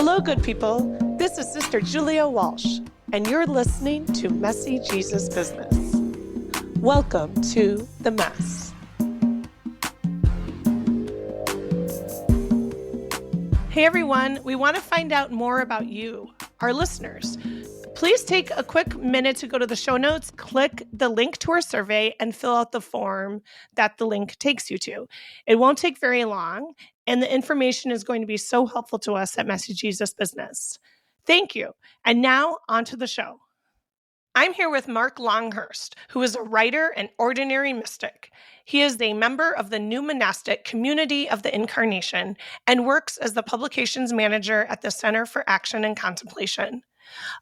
Hello, good people. This is Sister Julia Walsh, and you're listening to Messy Jesus Business. Welcome to the Mess. Hey, everyone. We want to find out more about you, our listeners. Please take a quick minute to go to the show notes, click the link to our survey, and fill out the form that the link takes you to. It won't take very long, and the information is going to be so helpful to us at Messy Jesus Business. Thank you. And now, on to the show. I'm here with Mark Longhurst, who is a writer and ordinary mystic. He is a member of the new monastic Community of the Incarnation and works as the publications manager at the Center for Action and Contemplation.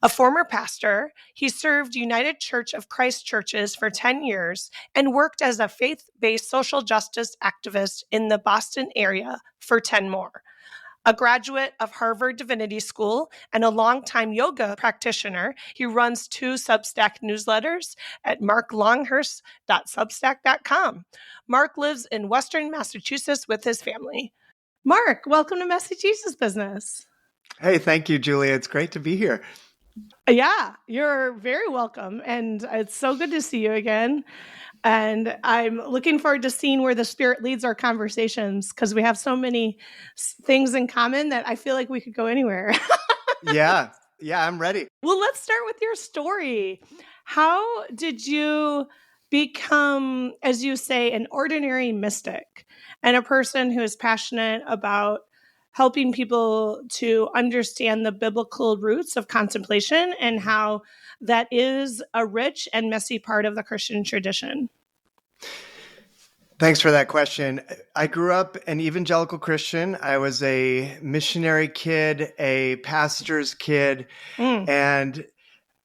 A former pastor, he served United Church of Christ churches for 10 years and worked as a faith-based social justice activist in the Boston area for 10 more. A graduate of Harvard Divinity School and a longtime yoga practitioner, he runs 2 Substack newsletters at marklonghurst.substack.com. Mark lives in Western Massachusetts with his family. Mark, welcome to Messy Jesus Business. Hey, thank you, Julia. It's great to be here. Yeah, you're very welcome. And it's so good to see you again. And I'm looking forward to seeing where the Spirit leads our conversations because we have so many things in common that I feel like we could go anywhere. Yeah, I'm ready. Well, let's start with your story. How did you become, as you say, an ordinary mystic and a person who is passionate about helping people to understand the biblical roots of contemplation and how that is a rich and messy part of the Christian tradition? Thanks for that question. I grew up an evangelical Christian. I was a missionary kid, a pastor's kid, and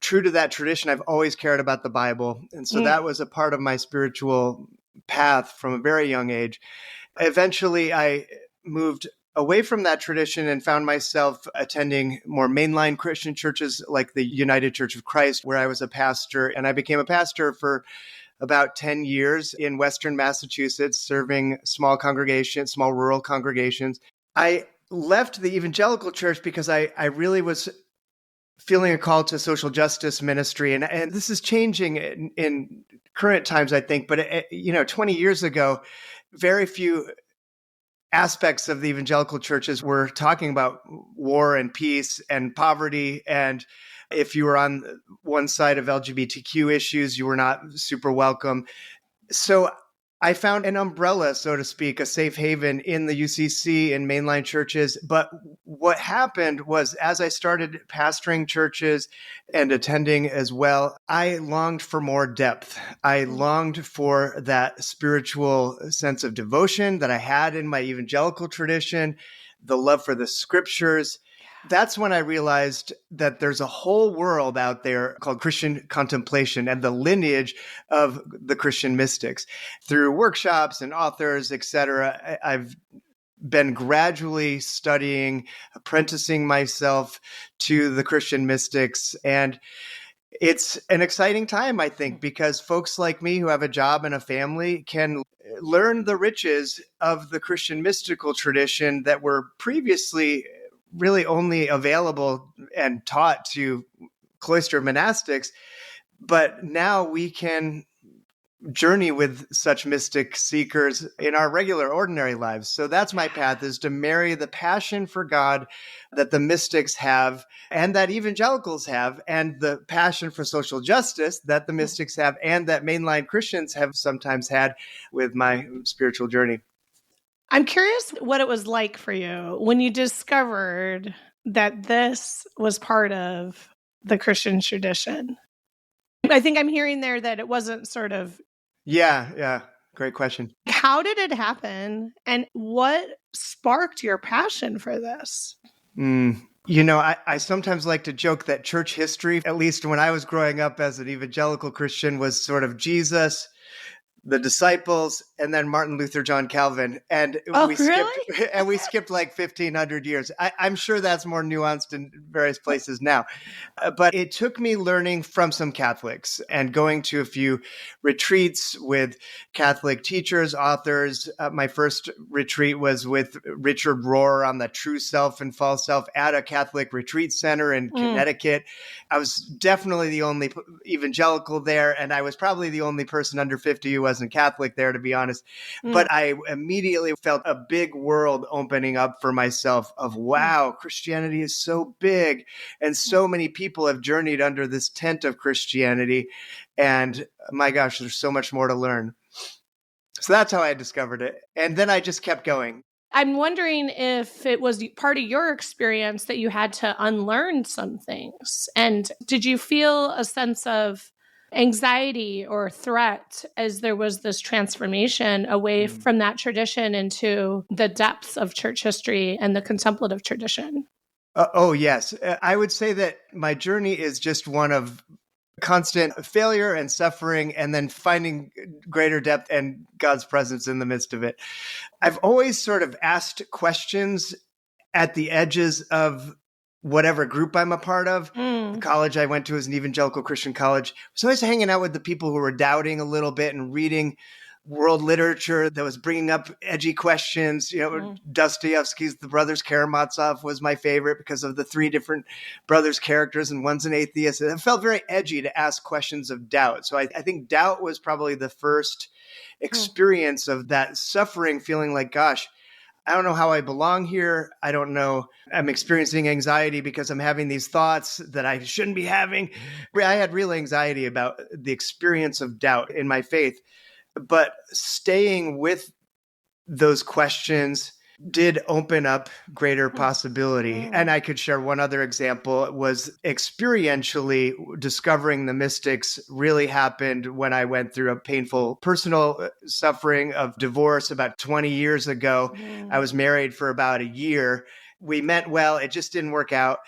true to that tradition, I've always cared about the Bible. And so that was a part of my spiritual path from a very young age. Eventually, I moved away from that tradition and found myself attending more mainline Christian churches like the United Church of Christ, where I was a pastor. And I became a pastor for about 10 years in Western Massachusetts, serving small congregations, small rural congregations. I left the evangelical church because I really was feeling a call to social justice ministry. And this is changing in current times, I think. But, 20 years ago, very few aspects of the evangelical churches were talking about war and peace and poverty. And if you were on one side of LGBTQ issues, you were not super welcome. So I found an umbrella, so to speak, a safe haven in the UCC in mainline churches. But what happened was, as I started pastoring churches and attending as well, I longed for more depth. I longed for that spiritual sense of devotion that I had in my evangelical tradition, the love for the scriptures. That's when I realized that there's a whole world out there called Christian contemplation and the lineage of the Christian mystics. Through workshops and authors, etc., I've been gradually studying, apprenticing myself to the Christian mystics. And it's an exciting time, I think, because folks like me who have a job and a family can learn the riches of the Christian mystical tradition that were previously really only available and taught to cloistered monastics. But now we can journey with such mystic seekers in our regular, ordinary lives. So that's my path, is to marry the passion for God that the mystics have and that evangelicals have, and the passion for social justice that the mystics have and that mainline Christians have sometimes had with my spiritual journey. I'm curious what it was like for you when you discovered that this was part of the Christian tradition. I think I'm hearing there that it wasn't sort of... Yeah. Great question. How did it happen? And what sparked your passion for this? I sometimes like to joke that church history, at least when I was growing up as an evangelical Christian, was sort of Jesus, the disciples, and then Martin Luther, John Calvin. And we skipped like 1,500 years. I'm sure that's more nuanced in various places now. But it took me learning from some Catholics and going to a few retreats with Catholic teachers, authors. My first retreat was with Richard Rohr on the true self and false self at a Catholic retreat center in Connecticut. I was definitely the only evangelical there, and I was probably the only person under 50 who wasn't Catholic there, to be honest. But I immediately felt a big world opening up for myself of, wow, Christianity is so big, and so many people have journeyed under this tent of Christianity. And my gosh, there's so much more to learn. So that's how I discovered it. And then I just kept going. I'm wondering if it was part of your experience that you had to unlearn some things. And did you feel a sense of anxiety or threat as there was this transformation away from that tradition into the depths of church history and the contemplative tradition? Oh, yes. I would say that my journey is just one of constant failure and suffering, and then finding greater depth and God's presence in the midst of it. I've always sort of asked questions at the edges of whatever group I'm a part of. The college I went to was an evangelical Christian college. I was always hanging out with the people who were doubting a little bit and reading world literature that was bringing up edgy questions. Dostoevsky's The Brothers Karamazov was my favorite because of the three different brothers characters, and one's an atheist. It felt very edgy to ask questions of doubt. So I think doubt was probably the first experience of that suffering, feeling like, gosh, I don't know how I belong here. I don't know. I'm experiencing anxiety because I'm having these thoughts that I shouldn't be having. I had real anxiety about the experience of doubt in my faith. But staying with those questions did open up greater possibility. And I could share one other example. It was experientially discovering the mystics really happened when I went through a painful personal suffering of divorce about 20 years ago. I was married for about a year. We met well. It just didn't work out.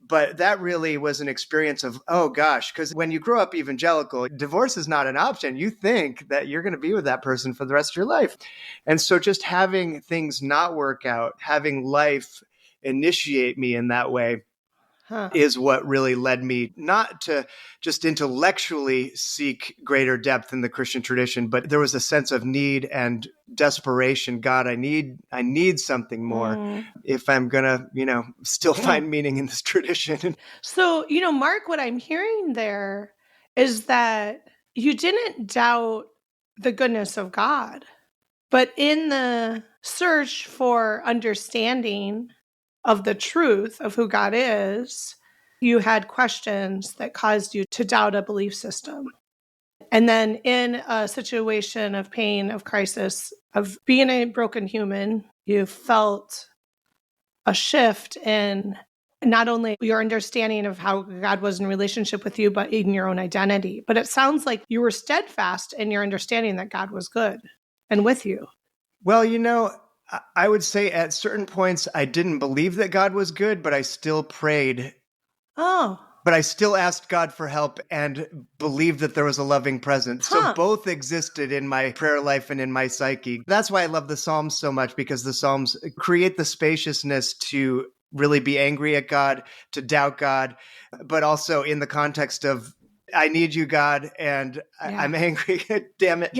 But that really was an experience of, oh gosh, because when you grow up evangelical, divorce is not an option. You think that you're going to be with that person for the rest of your life. And so just having things not work out, having life initiate me in that way is what really led me not to just intellectually seek greater depth in the Christian tradition, but there was a sense of need and desperation. God, I need something more if I'm gonna, still find meaning in this tradition. So, Mark, what I'm hearing there is that you didn't doubt the goodness of God, but in the search for understanding of the truth of who God is, you had questions that caused you to doubt a belief system. And then in a situation of pain, of crisis, of being a broken human, you felt a shift in not only your understanding of how God was in relationship with you, but in your own identity. But it sounds like you were steadfast in your understanding that God was good and with you. Well, I would say at certain points, I didn't believe that God was good, but I still prayed. Oh. But I still asked God for help and believed that there was a loving presence. So both existed in my prayer life and in my psyche. That's why I love the Psalms so much, because the Psalms create the spaciousness to really be angry at God, to doubt God, but also in the context of, I need you, God, and I'm angry. Damn it.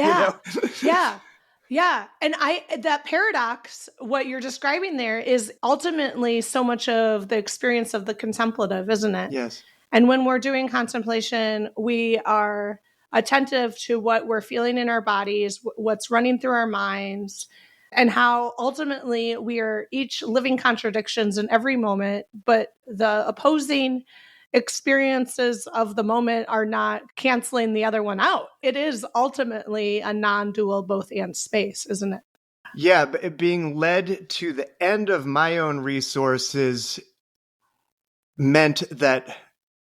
Yeah. And that paradox, what you're describing there is ultimately so much of the experience of the contemplative, isn't it? Yes. And when we're doing contemplation, we are attentive to what we're feeling in our bodies, what's running through our minds, and how ultimately we are each living contradictions in every moment, but the opposing experiences of the moment are not canceling the other one out. It is ultimately a non-dual both and space, isn't it? Yeah, but being led to the end of my own resources meant that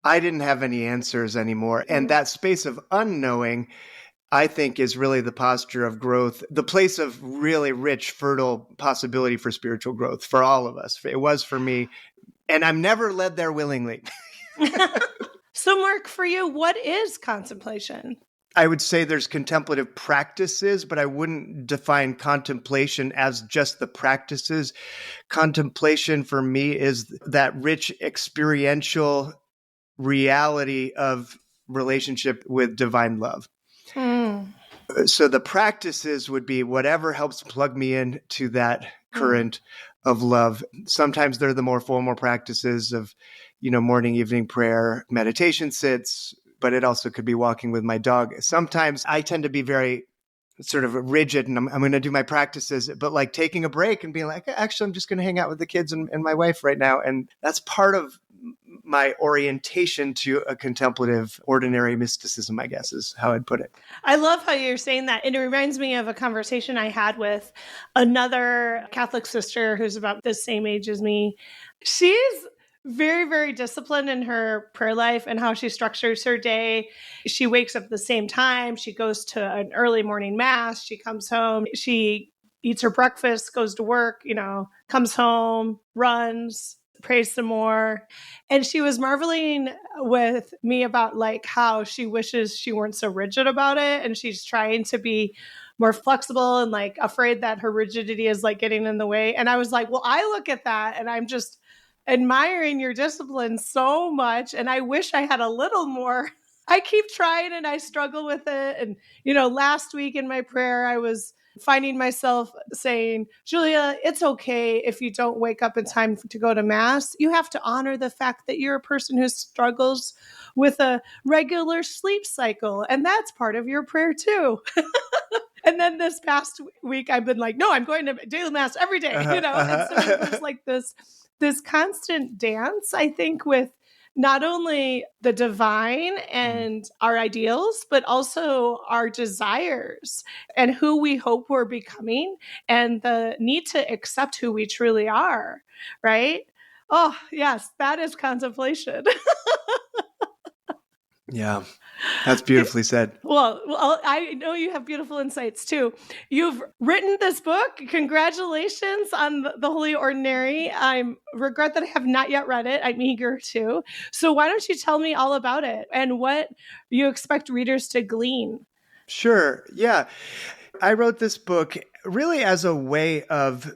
I didn't have any answers anymore. And that space of unknowing, I think, is really the posture of growth, the place of really rich, fertile possibility for spiritual growth for all of us. It was for me. And I'm never led there willingly. So, Mark, for you, what is contemplation? I would say there's contemplative practices, but I wouldn't define contemplation as just the practices. Contemplation for me is that rich experiential reality of relationship with divine love. So the practices would be whatever helps plug me into that current of love. Sometimes they're the more formal practices of, morning, evening prayer, meditation sits, but it also could be walking with my dog. Sometimes I tend to be very sort of rigid and I'm going to do my practices, but like taking a break and being like, actually, I'm just going to hang out with the kids and my wife right now. And that's part of my orientation to a contemplative, ordinary mysticism, I guess, is how I'd put it. I love how you're saying that. And it reminds me of a conversation I had with another Catholic sister who's about the same age as me. She's very, very disciplined in her prayer life and how she structures her day. She wakes up at the same time. She goes to an early morning mass. She comes home. She eats her breakfast, goes to work, comes home, runs, prays some more. And she was marveling with me about like how she wishes she weren't so rigid about it. And she's trying to be more flexible and like afraid that her rigidity is like getting in the way. And I was like, well, I look at that and I'm just admiring your discipline so much. And I wish I had a little more. I keep trying and I struggle with it. And, last week in my prayer, I was finding myself saying, Julia, it's okay if you don't wake up in time to go to mass. You have to honor the fact that you're a person who struggles with a regular sleep cycle. And that's part of your prayer too. And then this past week, I've been like, no, I'm going to daily mass every day, And so it was like this constant dance, I think, with not only the divine and our ideals, but also our desires and who we hope we're becoming and the need to accept who we truly are, right? Oh, yes, that is contemplation. Yeah, that's beautifully said. Well, I know you have beautiful insights too. You've written this book. Congratulations on the Holy Ordinary. I regret that I have not yet read it. I'm eager to. So why don't you tell me all about it and what you expect readers to glean? Sure. Yeah. I wrote this book really as a way of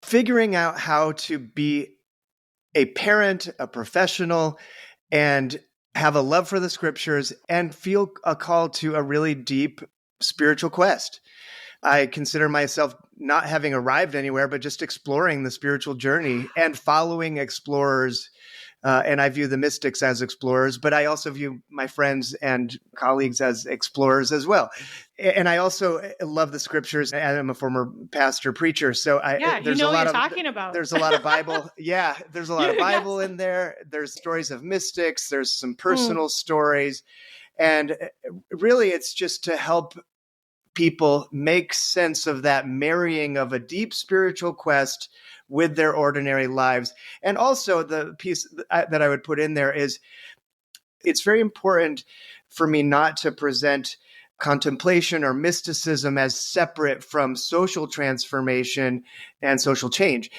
figuring out how to be a parent, a professional, and have a love for the scriptures and feel a call to a really deep spiritual quest. I consider myself not having arrived anywhere, but just exploring the spiritual journey and following explorers. And I view the mystics as explorers, but I also view my friends and colleagues as explorers as well. And I also love the scriptures. I'm a former pastor preacher, so there's a lot of talking about. There's a lot of Bible. Yeah, there's a lot of Bible in there. There's stories of mystics. There's some personal stories, and really, it's just to help people make sense of that marrying of a deep spiritual quest with their ordinary lives. And also the piece that I would put in there is it's very important for me not to present contemplation or mysticism as separate from social transformation and social change.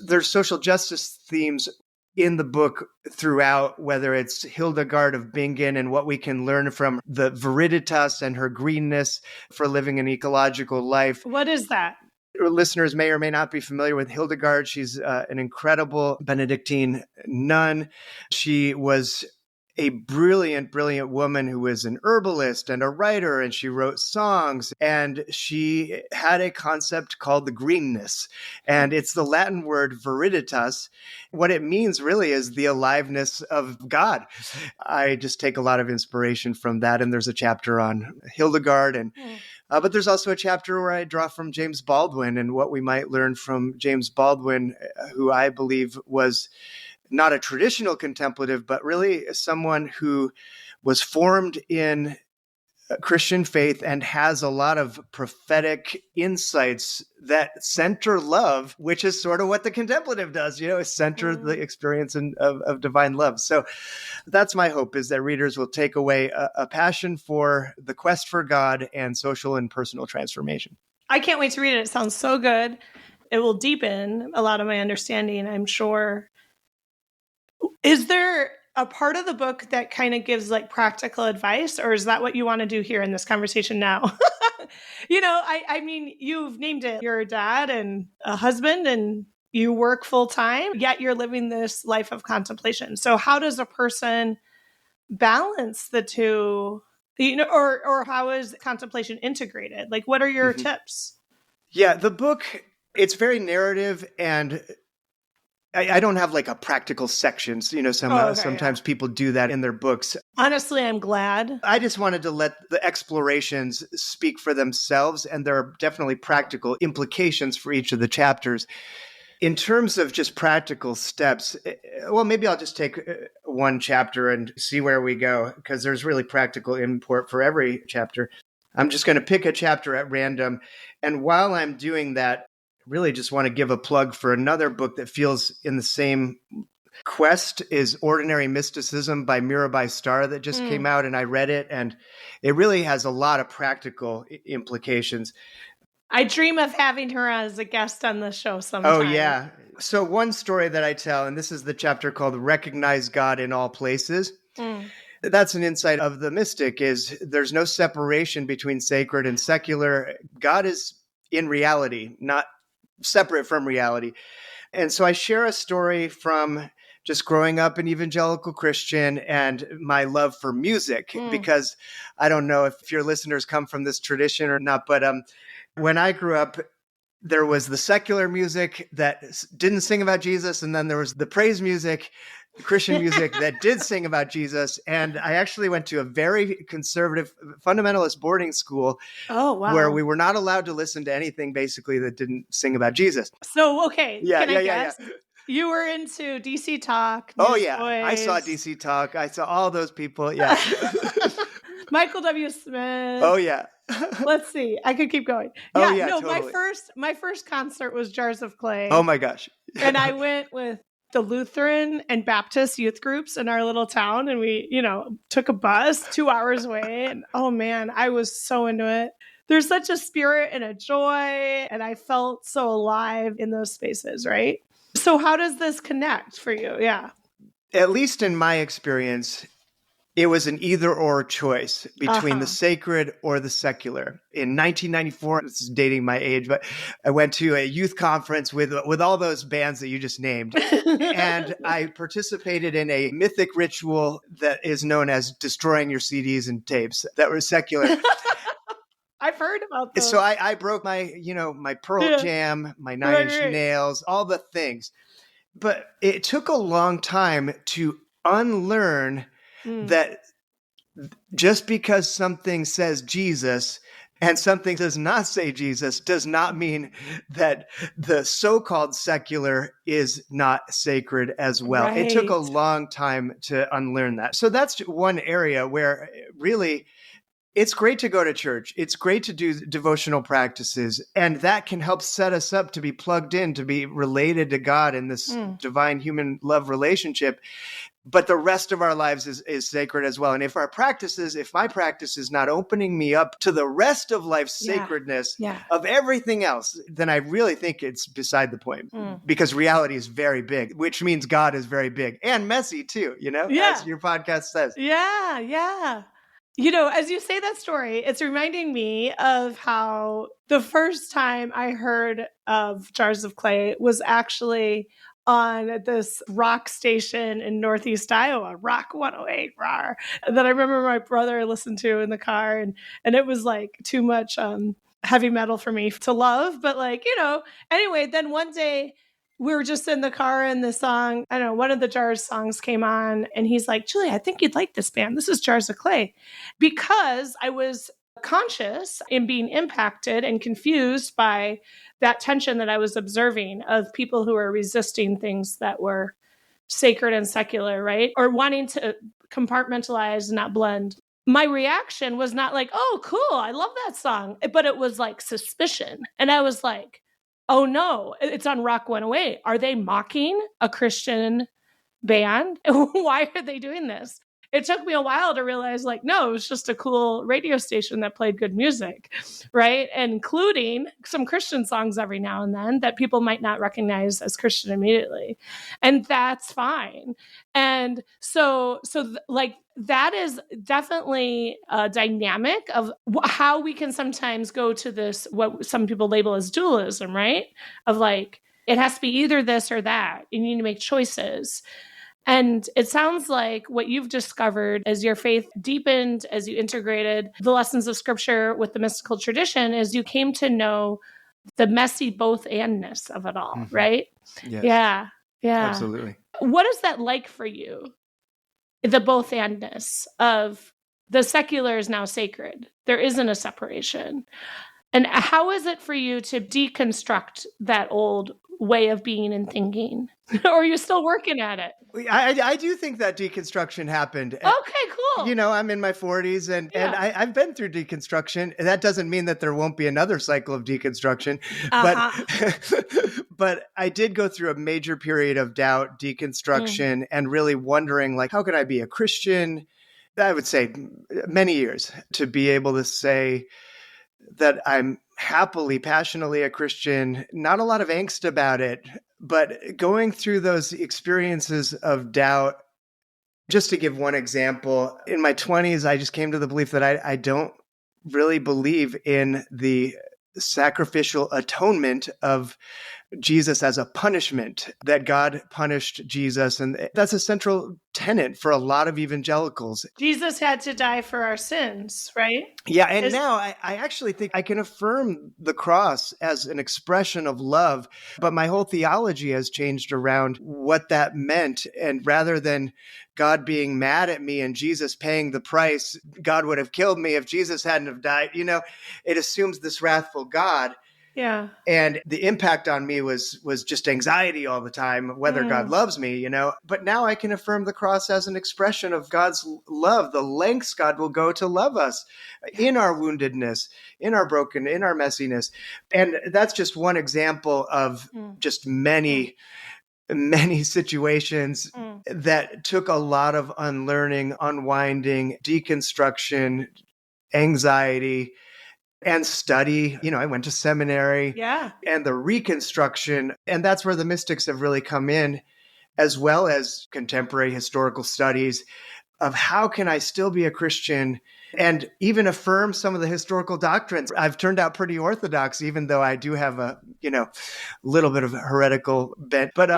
There's social justice themes in the book throughout, whether it's Hildegard of Bingen and what we can learn from the Viriditas and her greenness for living an ecological life. What is that? Listeners may or may not be familiar with Hildegard. She's an incredible Benedictine nun. She was a brilliant, brilliant woman who was an herbalist and a writer, and she wrote songs, and she had a concept called the greenness, and it's the Latin word viriditas. What it means really is the aliveness of God. I just take a lot of inspiration from that, and there's a chapter on Hildegard, and but there's also a chapter where I draw from James Baldwin and what we might learn from James Baldwin, who I believe was not a traditional contemplative, but really someone who was formed in Christian faith and has a lot of prophetic insights that center love, which is sort of what the contemplative does, center the experience of divine love. So that's my hope, is that readers will take away a passion for the quest for God and social and personal transformation. I can't wait to read it. It sounds so good. It will deepen a lot of my understanding, I'm sure. Is there a part of the book that kind of gives like practical advice, or is that what you want to do here in this conversation now? I mean, you've named it. You're a dad and a husband and you work full time, yet you're living this life of contemplation. So how does a person balance the two, or how is contemplation integrated? Like, what are your tips? Yeah, the book, it's very narrative, and I don't have like a practical sections. Sometimes people do that in their books. Honestly, I'm glad. I just wanted to let the explorations speak for themselves, and there are definitely practical implications for each of the chapters. In terms of just practical steps, well, maybe I'll just take one chapter and see where we go, because there's really practical import for every chapter. I'm just going to pick a chapter at random. And while I'm doing that, really just want to give a plug for another book that feels in the same quest is Ordinary Mysticism by Mirabai Starr that just came out, and I read it, and it really has a lot of practical implications. I dream of having her as a guest on the show sometime. Oh, yeah. So one story that I tell, and this is the chapter called Recognize God in All Places. That's an insight of the mystic, is there's no separation between sacred and secular. God is in reality, not separate from reality. And so I share a story from just growing up an evangelical Christian and my love for music, because I don't know if your listeners come from this tradition or not, but when I grew up, there was the secular music that didn't sing about Jesus, and then there was the praise music, Christian music that did sing about Jesus. And I actually went to a very conservative fundamentalist boarding school. Oh, wow. Where we were not allowed to listen to anything basically that didn't sing about Jesus. So, okay. Can I guess? You were into DC Talk. Oh, yeah. I saw DC Talk. I saw all those people. Yeah. Michael W. Smith. Oh, yeah. Let's see. I could keep going. Yeah, yeah, no, totally. my first concert was Jars of Clay. Oh, my gosh. And I went with the Lutheran and Baptist youth groups in our little town. And we, took a bus 2 hours away. And oh, man, I was so into it. There's such a spirit and a joy. And I felt so alive in those spaces, right? So how does this connect for you? Yeah. At least in my experience, it was an either-or choice between the sacred or the secular. In 1994, this is dating my age, but I went to a youth conference with all those bands that you just named. And I participated in a mythic ritual that is known as destroying your CDs and tapes that were secular. I've heard about those. So I broke my, my Pearl Jam, my Nine Inch Nails, all the things. But it took a long time to unlearn that just because something says Jesus and something does not say Jesus does not mean that the so-called secular is not sacred as well. Right. It took a long time to unlearn that. So that's one area where really it's great to go to church. It's great to do devotional practices, and that can help set us up to be plugged in, to be related to God in this divine human love relationship. But the rest of our lives is sacred as well. And if my practice is not opening me up to the rest of life's sacredness of everything else, then I really think it's beside the point, because reality is very big, which means God is very big and messy too, as your podcast says. Yeah, yeah. As you say that story, it's reminding me of how the first time I heard of Jars of Clay was actually on this rock station in Northeast Iowa, Rock 108, rawr, that I remember my brother listened to in the car. And it was like too much heavy metal for me to love. But anyway, then one day we were just in the car and the song, I don't know, one of the Jars songs came on and he's like, Julia, I think you'd like this band. This is Jars of Clay. Because I was conscious in being impacted and confused by that tension that I was observing of people who were resisting things that were sacred and secular, right? Or wanting to compartmentalize and not blend. My reaction was not like, oh, cool, I love that song. But it was like suspicion. And I was like, oh no, it's on Rock 108. Are they mocking a Christian band? Why are they doing this? it took me a while to realize, like, no, it was just a cool radio station that played good music, right? Including some Christian songs every now and then that people might not recognize as Christian immediately. And that's fine. And like, that is definitely a dynamic of how we can sometimes go to this, what some people label as dualism, right? Of like, it has to be either this or that. You need to make choices. And it sounds like what you've discovered as your faith deepened, as you integrated the lessons of scripture with the mystical tradition, is you came to know the messy both-andness of it all, right? Yes. Yeah. Absolutely. What is that like for you? The both-andness of the secular is now sacred. There isn't a separation. And how is it for you to deconstruct that old way of being and thinking? Or are you still working at it? I do think that deconstruction happened. Okay, cool. You know, I'm in my 40s and I've been through deconstruction. That doesn't mean that there won't be another cycle of deconstruction. But I did go through a major period of doubt, deconstruction, and really wondering, like, how could I be a Christian? I would say many years to be able to say that I'm happily, passionately a Christian, not a lot of angst about it, but going through those experiences of doubt. Just to give one example, in my 20s, I just came to the belief that I don't really believe in the sacrificial atonement of Jesus as a punishment, that God punished Jesus. And that's a central tenet for a lot of evangelicals. Jesus had to die for our sins, right? Yeah. And now I actually think I can affirm the cross as an expression of love, but my whole theology has changed around what that meant. And rather than God being mad at me and Jesus paying the price, God would have killed me if Jesus hadn't have died. You know, it assumes this wrathful God. Yeah. And the impact on me was just anxiety all the time, whether God loves me, you know. But now I can affirm the cross as an expression of God's love, the lengths God will go to love us in our woundedness, in our broken, in our messiness. And that's just one example of just many situations that took a lot of unlearning, unwinding, deconstruction, anxiety, and study. You know, I went to seminary. Yeah. And the reconstruction. And that's where the mystics have really come in, as well as contemporary historical studies of how can I still be a Christian and even affirm some of the historical doctrines. I've turned out pretty orthodox, even though I do have a, little bit of a heretical bent. But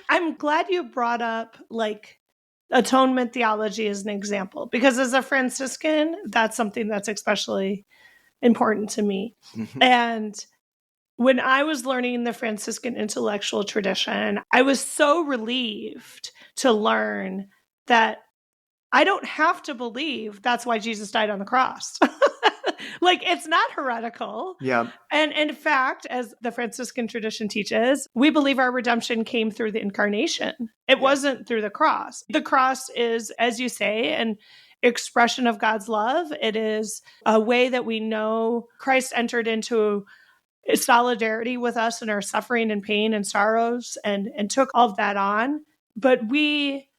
I'm glad you brought up like atonement theology as an example, because as a Franciscan, that's something that's especially important to me. And when I was learning the Franciscan intellectual tradition, I was so relieved to learn that I don't have to believe that's why Jesus died on the cross. Like, it's not heretical. Yeah. And in fact, as the Franciscan tradition teaches, we believe our redemption came through the incarnation. It wasn't through the cross. The cross is, as you say, an expression of God's love. It is a way that we know Christ entered into solidarity with us in our suffering and pain and sorrows and took all of that on. But we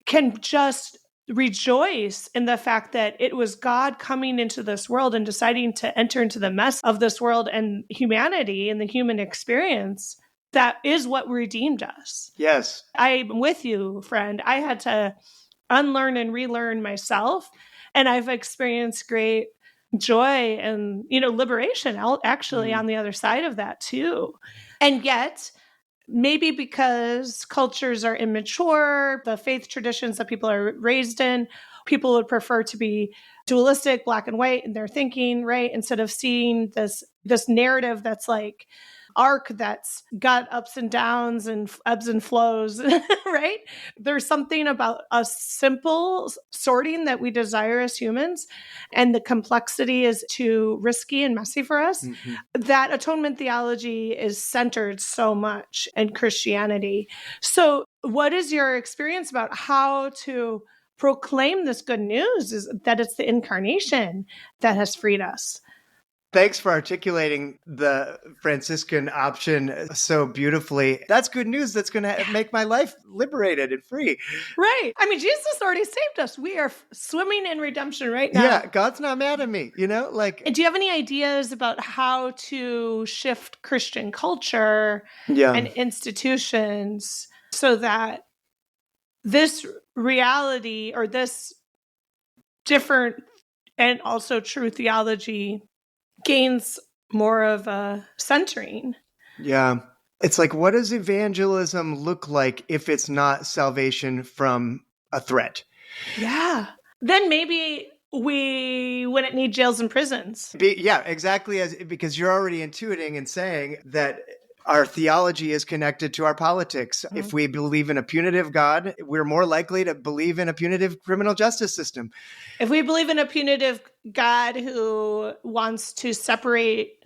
can just rejoice in the fact that it was God coming into this world and deciding to enter into the mess of this world and humanity and the human experience. That is what redeemed us. Yes. I'm with you, friend. I had to unlearn and relearn myself. And I've experienced great joy and, liberation actually on the other side of that too. And yet, maybe because cultures are immature, the faith traditions that people are raised in, people would prefer to be dualistic, black and white in their thinking, right? Instead of seeing this narrative that's like arc that's got ups and downs and ebbs and flows, right? There's something about a simple sorting that we desire as humans, and the complexity is too risky and messy for us. That atonement theology is centered so much in Christianity. So what is your experience about how to proclaim this good news, is that it's the incarnation that has freed us? Thanks for articulating the Franciscan option so beautifully. That's good news. That's going to make my life liberated and free. Right. I mean, Jesus already saved us. We are swimming in redemption right now. Yeah, God's not mad at me, like. And do you have any ideas about how to shift Christian culture Yeah. and institutions so that this reality or this different and also true theology gains more of a centering? Yeah. It's like, what does evangelism look like if it's not salvation from a threat? Yeah. Then maybe we wouldn't need jails and prisons. Yeah, exactly. Because you're already intuiting and saying that our theology is connected to our politics. Mm-hmm. If we believe in a punitive God, we're more likely to believe in a punitive criminal justice system. If we believe in a punitive God who wants to separate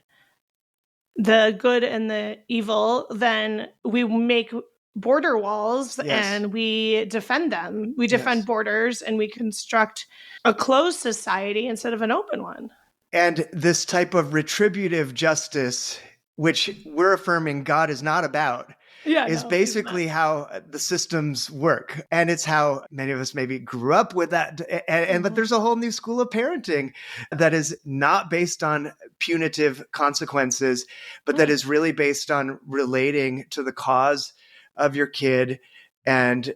the good and the evil, then we make border walls. Yes. And we defend them. We defend borders and we construct a closed society instead of an open one. And this type of retributive justice, which we're affirming God is not about, is basically how the systems work. And it's how many of us maybe grew up with that. But there's a whole new school of parenting that is not based on punitive consequences, but that is really based on relating to the cause of your kid and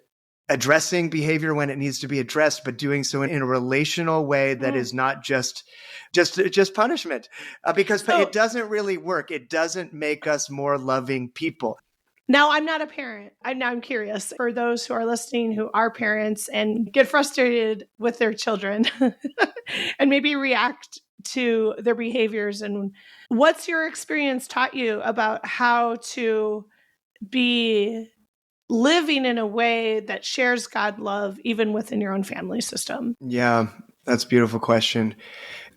addressing behavior when it needs to be addressed, but doing so in a relational way that is not just punishment, because it doesn't really work. It doesn't make us more loving people. Now, I'm not a parent. I'm curious for those who are listening who are parents and get frustrated with their children and maybe react to their behaviors. And what's your experience taught you about how to be living in a way that shares God love, even within your own family system? Yeah, that's a beautiful question.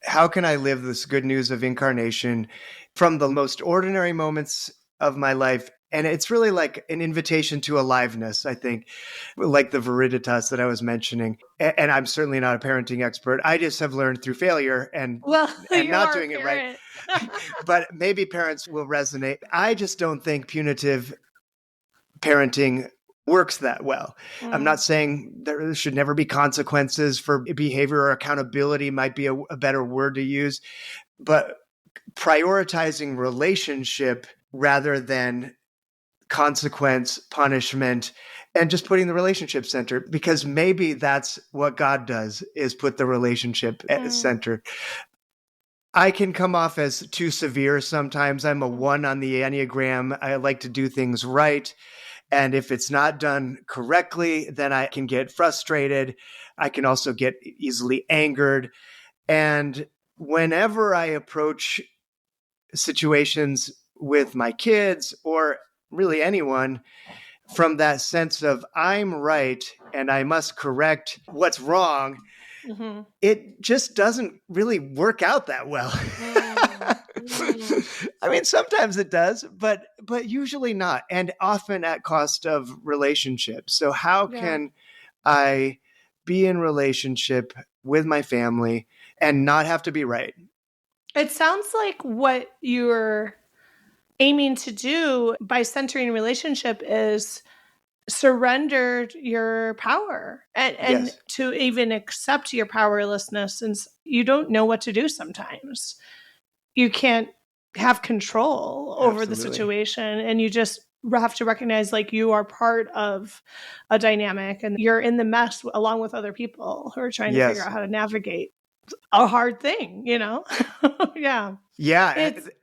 How can I live this good news of incarnation from the most ordinary moments of my life? And it's really like an invitation to aliveness, I think, like the viriditas that I was mentioning. And I'm certainly not a parenting expert. I just have learned through failure and not doing it right. But maybe parents will resonate. I just don't think punitive parenting works that well. I'm not saying there should never be consequences for behavior, or accountability might be a better word to use, but prioritizing relationship rather than consequence, punishment, and just putting the relationship center, because maybe that's what God does, is put the relationship at center. I can come off as too severe sometimes. I'm a 1 on the Enneagram. I like to do things right. And if it's not done correctly, then I can get frustrated. I can also get easily angered. And whenever I approach situations with my kids or really anyone from that sense of I'm right and I must correct what's wrong, it just doesn't really work out that well. I mean, sometimes it does, but usually not, and often at cost of relationships. So how can I be in relationship with my family and not have to be right? It sounds like what you're aiming to do by centering relationship is surrender your power and to even accept your powerlessness, since you don't know what to do sometimes. You can't have control over the situation, and you just have to recognize like you are part of a dynamic and you're in the mess along with other people who are trying to figure out how to navigate a hard thing, Yeah,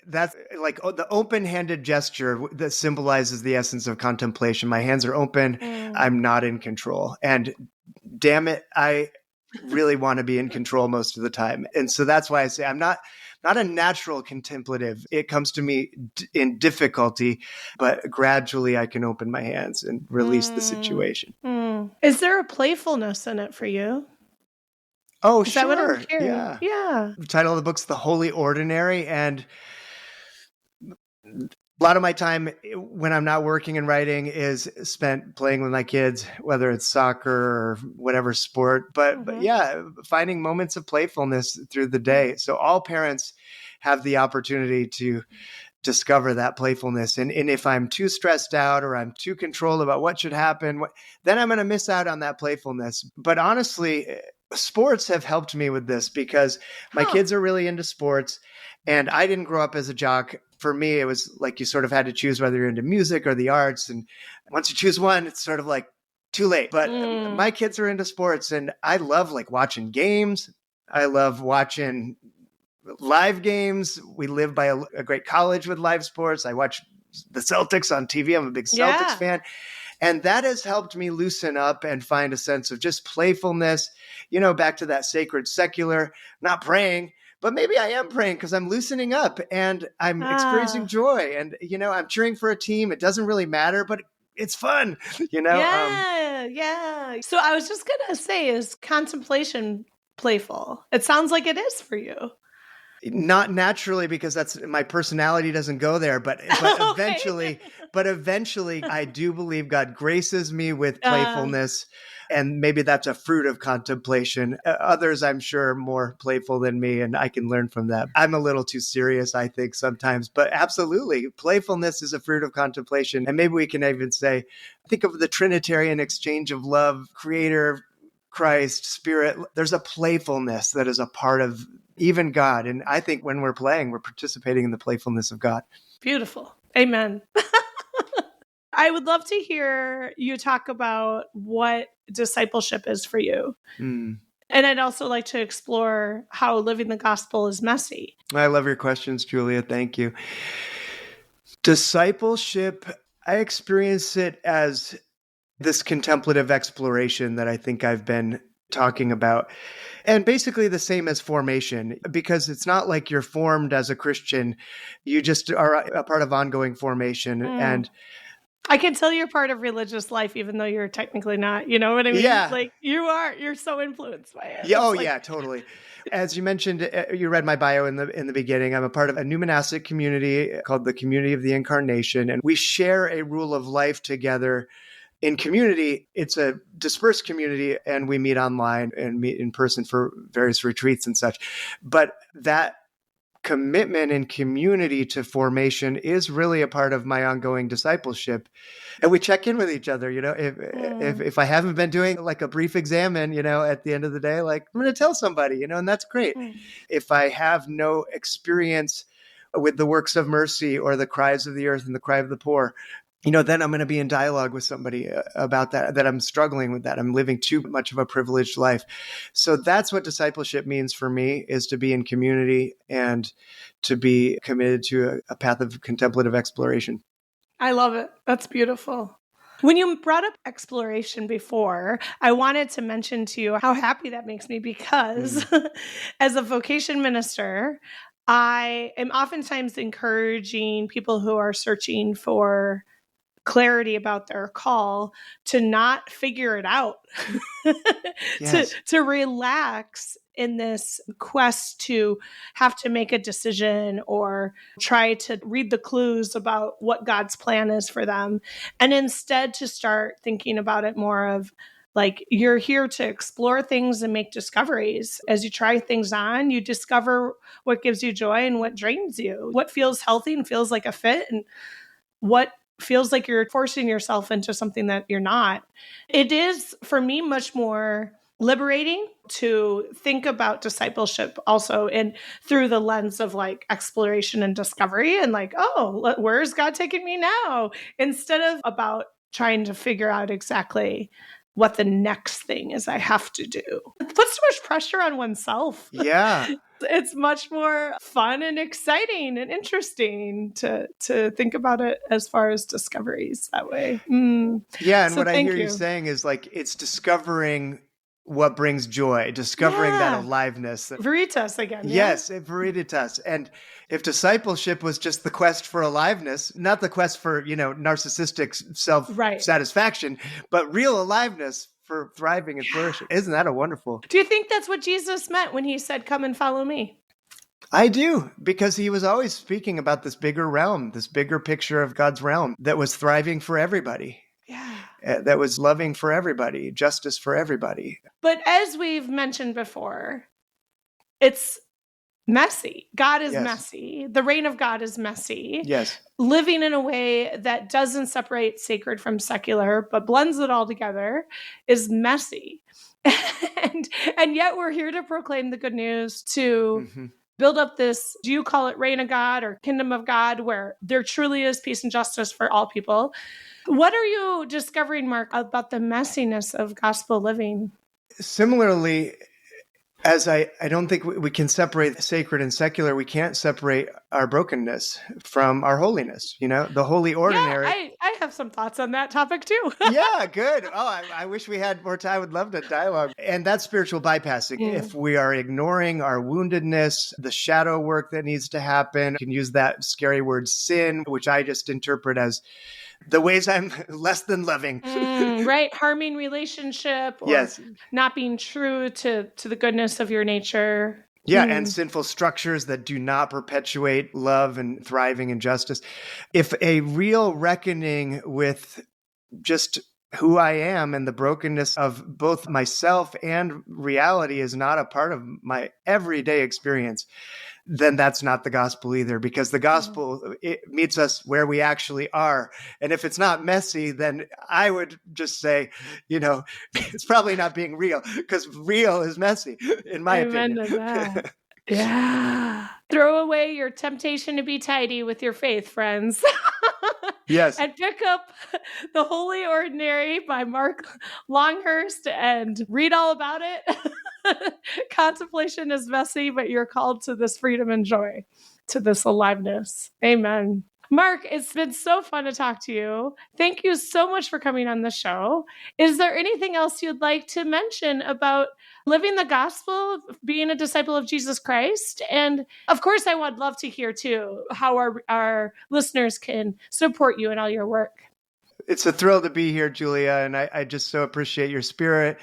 that's like the open-handed gesture that symbolizes the essence of contemplation. My hands are open. I'm not in control. And damn it, I really want to be in control most of the time. And so that's why I say I'm not a natural contemplative. It comes to me in difficulty, but gradually I can open my hands and release the situation. Is there a playfulness in it for you? Oh, Is sure. That what I'm hearing? Yeah. The title of the book's The Holy Ordinary. And a lot of my time when I'm not working and writing is spent playing with my kids, whether it's soccer or whatever sport. But finding moments of playfulness through the day. So all parents have the opportunity to discover that playfulness. And if I'm too stressed out or I'm too controlled about what should happen, then I'm going to miss out on that playfulness. But honestly, sports have helped me with this because my kids are really into sports, and I didn't grow up as a jock. For me, it was like you sort of had to choose whether you're into music or the arts. And once you choose one, it's sort of like too late. But my kids are into sports, and I love like watching games. I love watching live games. We live by a great college with live sports. I watch the Celtics on TV. I'm a big Celtics fan. And that has helped me loosen up and find a sense of just playfulness, back to that sacred secular, not praying, but maybe I am praying because I'm loosening up and I'm experiencing joy. And, I'm cheering for a team. It doesn't really matter, but it's fun, Yeah. So I was just going to say, is contemplation playful? It sounds like it is for you. Not naturally, because that's my personality doesn't go there, but eventually, I do believe God graces me with playfulness, and maybe that's a fruit of contemplation. Others, I'm sure, are more playful than me, and I can learn from that. I'm a little too serious, I think, sometimes, but absolutely, playfulness is a fruit of contemplation. And maybe we can even say, think of the Trinitarian exchange of love, Creator, Christ, Spirit. There's a playfulness that is a part of even God. And I think when we're playing, we're participating in the playfulness of God. Beautiful. Amen. I would love to hear you talk about what discipleship is for you. And I'd also like to explore how living the gospel is messy. I love your questions, Julia. Thank you. Discipleship, I experience it as this contemplative exploration that I think I've been talking about. And basically the same as formation, because it's not like you're formed as a Christian. You just are a part of ongoing formation. And I can tell you're part of religious life, even though you're technically not. You know what I mean? Yeah. Like you're so influenced by it. Yeah. Yeah, totally. As you mentioned, you read my bio in the beginning. I'm a part of a new monastic community called the Community of the Incarnation. And we share a rule of life together. In community, it's a dispersed community, and we meet online and meet in person for various retreats and such. But that commitment in community to formation is really a part of my ongoing discipleship. And we check in with each other, if I haven't been doing like a brief examine, at the end of the day, like I'm going to tell somebody, and that's great. If I have no experience with the works of mercy or the cries of the earth and the cry of the poor, then I'm going to be in dialogue with somebody about that I'm struggling with that. I'm living too much of a privileged life. So that's what discipleship means for me, is to be in community and to be committed to a path of contemplative exploration. I love it. That's beautiful. When you brought up exploration before, I wanted to mention to you how happy that makes me, because as a vocation minister, I am oftentimes encouraging people who are searching for clarity about their call to not figure it out, to relax in this quest to have to make a decision or try to read the clues about what God's plan is for them. And instead to start thinking about it more of like, you're here to explore things and make discoveries. As you try things on, you discover what gives you joy and what drains you, what feels healthy and feels like a fit, and what feels like you're forcing yourself into something that you're not. It is, for me, much more liberating to think about discipleship also and through the lens of like exploration and discovery, and like, oh, where's God taking me now? Instead of about trying to figure out exactly what the next thing is I have to do. It puts too much pressure on oneself. Yeah. It's much more fun and exciting and interesting to think about it as far as discoveries that way. Yeah. And so what I hear you saying is like, it's discovering what brings joy, discovering that aliveness. Veritas again. Yes, veritas. And if discipleship was just the quest for aliveness, not the quest for, narcissistic self-satisfaction, but real aliveness for thriving and flourishing. Isn't that a wonderful? Do you think that's what Jesus meant when he said, come and follow me? I do, because he was always speaking about this bigger realm, this bigger picture of God's realm that was thriving for everybody. Yeah. That was loving for everybody, justice for everybody. But as we've mentioned before, it's messy. God is Yes. messy. The reign of God is messy. Yes. Living in a way that doesn't separate sacred from secular, but blends it all together is messy. and yet we're here to proclaim the good news, to build up this, do you call it reign of God or kingdom of God, where there truly is peace and justice for all people. What are you discovering, Mark, about the messiness of gospel living? Similarly, as I don't think we can separate sacred and secular. We can't separate our brokenness from our holiness. The holy ordinary. Yeah, I have some thoughts on that topic too. Yeah, good. Oh, I wish we had more time. I would love to dialogue. And that's spiritual bypassing. If we are ignoring our woundedness, the shadow work that needs to happen, you can use that scary word sin, which I just interpret as the ways I'm less than loving. Right. Harming relationship, or yes. Not being true to the goodness of your nature. Yeah, and sinful structures that do not perpetuate love and thriving and justice. If a real reckoning with just who I am and the brokenness of both myself and reality is not a part of my everyday experience, then that's not the gospel either, because the gospel, it meets us where we actually are. And if it's not messy, then I would just say, it's probably not being real, because real is messy, in my opinion. To that. Yeah. Throw away your temptation to be tidy with your faith, friends. Yes. And pick up The Holy Ordinary by Mark Longhurst and read all about it. Contemplation is messy, but you're called to this freedom and joy, to this aliveness. Amen. Mark, it's been so fun to talk to you. Thank you so much for coming on the show. Is there anything else you'd like to mention about living the gospel, being a disciple of Jesus Christ? And of course, I would love to hear too how our listeners can support you in all your work. It's a thrill to be here, Julia. And I just so appreciate your spirit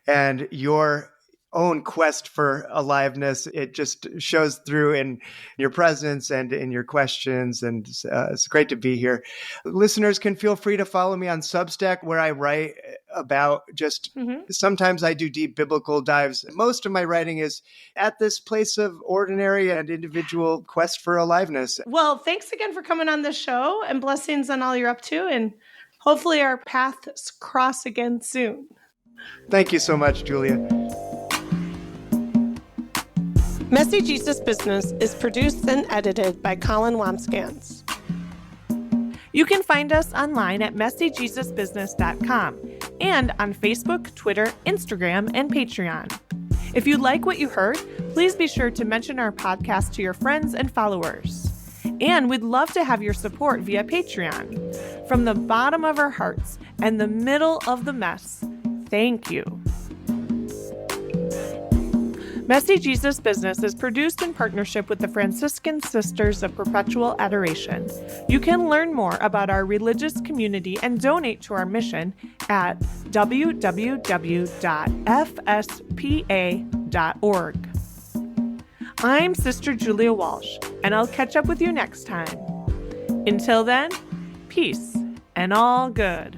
and your own quest for aliveness. It just shows through in your presence and in your questions. And it's great to be here. Listeners can feel free to follow me on Substack, where I write about just sometimes I do deep biblical dives. Most of my writing is at this place of ordinary and individual quest for aliveness. Well, thanks again for coming on the show, and blessings on all you're up to. And hopefully our paths cross again soon. Thank you so much, Julia. Messy Jesus Business is produced and edited by Colin Wamskans. You can find us online at messyjesusbusiness.com and on Facebook, Twitter, Instagram, and Patreon. If you like what you heard, please be sure to mention our podcast to your friends and followers. And we'd love to have your support via Patreon. From the bottom of our hearts and the middle of the mess, thank you. Messy Jesus Business is produced in partnership with the Franciscan Sisters of Perpetual Adoration. You can learn more about our religious community and donate to our mission at www.fspa.org. I'm Sister Julia Walsh, and I'll catch up with you next time. Until then, peace and all good.